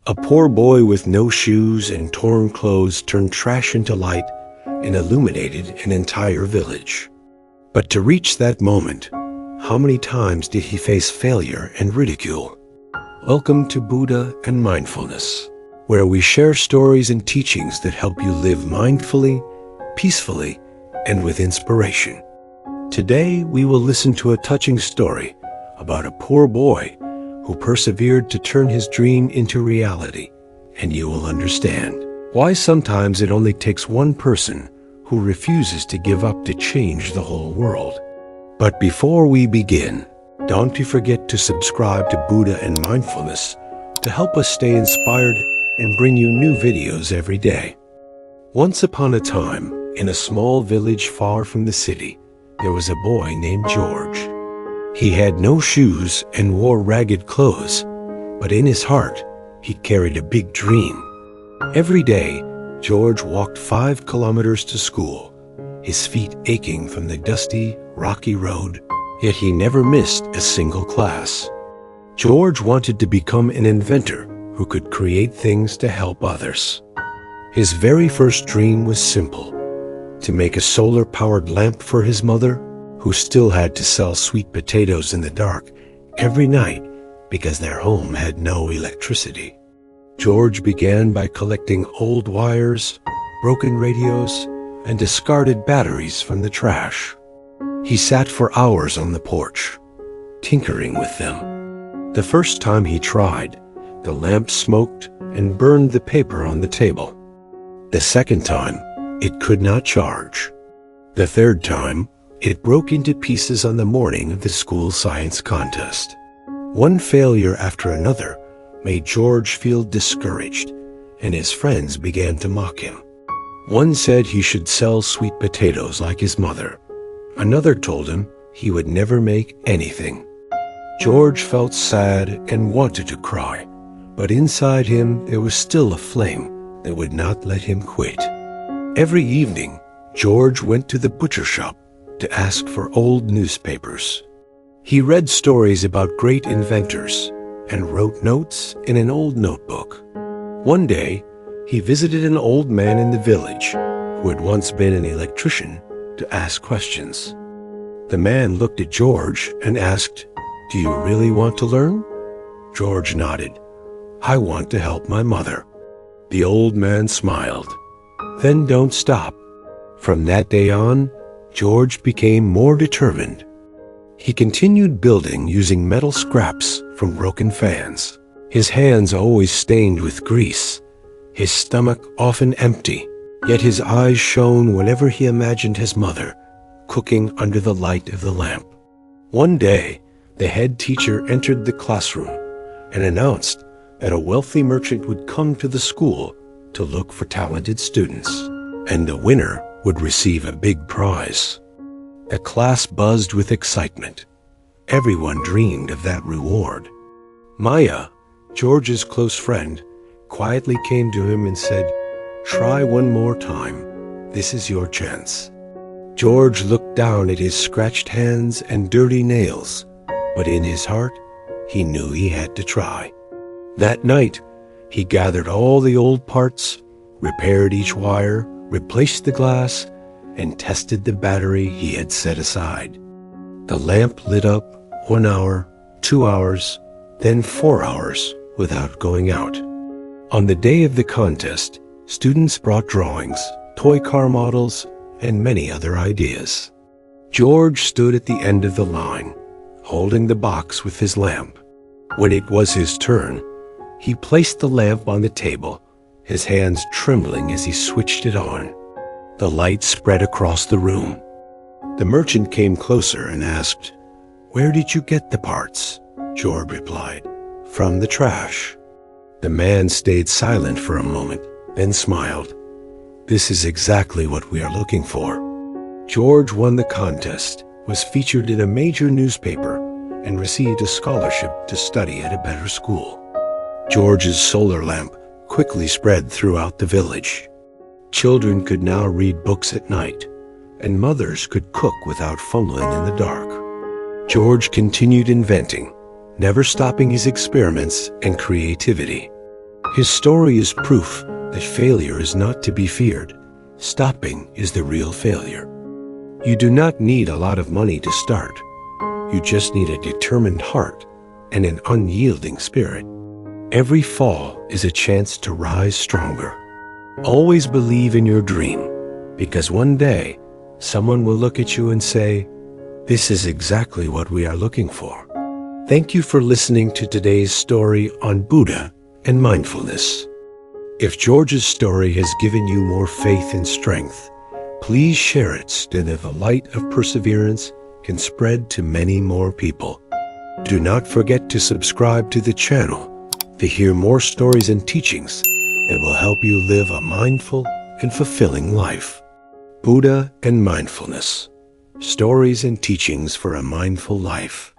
A poor boy with no shoes and torn clothes turned trash into light and illuminated an entire village. But to reach that moment, how many times did he face failure and ridicule? Welcome to Buddha and Mindfulness, where we share stories and teachings that help you live mindfully, peacefully, and with inspiration. Today, we will listen to a touching story about a poor boy who persevered to turn his dream into reality, and you will understand why sometimes it only takes one person who refuses to give up to change the whole world. But before we begin, don't you forget to subscribe to Buddha and Mindfulness to help us stay inspired and bring you new videos every day. Once upon a time, in a small village far from the city, there was a boy named George. He had no shoes and wore ragged clothes, but in his heart, he carried a big dream. Every day, George walked 5 kilometers to school, his feet aching from the dusty, rocky road, yet he never missed a single class. George wanted to become an inventor who could create things to help others. His very first dream was simple: to make a solar-powered lamp for his mother, who still had to sell sweet potatoes in the dark every night because their home had no electricity. George began by collecting old wires, broken radios, and discarded batteries from the trash. He sat for hours on the porch, tinkering with them. The first time he tried, the lamp smoked and burned the paper on the table. The second time, it could not charge. The third time, it broke into pieces on the morning of the school science contest. One failure after another made George feel discouraged, and his friends began to mock him. One said he should sell sweet potatoes like his mother. Another told him he would never make anything. George felt sad and wanted to cry, but inside him there was still a flame that would not let him quit. Every evening, George went to the butcher shop to ask for old newspapers. He read stories about great inventors and wrote notes in an old notebook. One day, he visited an old man in the village who had once been an electrician to ask questions. The man looked at George and asked, "Do you really want to learn?" George nodded. "I want to help my mother." The old man smiled. "Then don't stop." From that day on, George became more determined. He continued building using metal scraps from broken fans, his hands always stained with grease, his stomach often empty, yet his eyes shone whenever he imagined his mother cooking under the light of the lamp. One day, the head teacher entered the classroom and announced that a wealthy merchant would come to the school to look for talented students, and the winner would receive a big prize. The class buzzed with excitement. Everyone dreamed of that reward. Maya, George's close friend, quietly came to him and said, "Try one more time. This is your chance." George looked down at his scratched hands and dirty nails, but in his heart, he knew he had to try. That night, he gathered all the old parts, repaired each wire, replaced the glass, and tested the battery he had set aside. The lamp lit up 1 hour, 2 hours, then 4 hours without going out. On the day of the contest, students brought drawings, toy car models, and many other ideas. George stood at the end of the line, holding the box with his lamp. When it was his turn, he placed the lamp on the table, his hands trembling as he switched it on. The light spread across the room. The merchant came closer and asked, "Where did you get the parts?" George replied, "From the trash." The man stayed silent for a moment, then smiled. "This is exactly what we are looking for." George won the contest, was featured in a major newspaper, and received a scholarship to study at a better school. George's solar lamp quickly spread throughout the village. Children could now read books at night, and mothers could cook without fumbling in the dark. George continued inventing, never stopping his experiments and creativity. His story is proof that failure is not to be feared. Stopping is the real failure. You do not need a lot of money to start. You just need a determined heart and an unyielding spirit. Every fall is a chance to rise stronger. Always believe in your dream, because one day someone will look at you and say, "This is exactly what we are looking for." Thank you for listening to today's story on Buddha and mindfulness. If George's story has given you more faith and strength, please share it so that the light of perseverance can spread to many more people. Do not forget to subscribe to the channel to hear more stories and teachings that will help you live a mindful and fulfilling life. Buddha and mindfulness. Stories and teachings for a mindful life.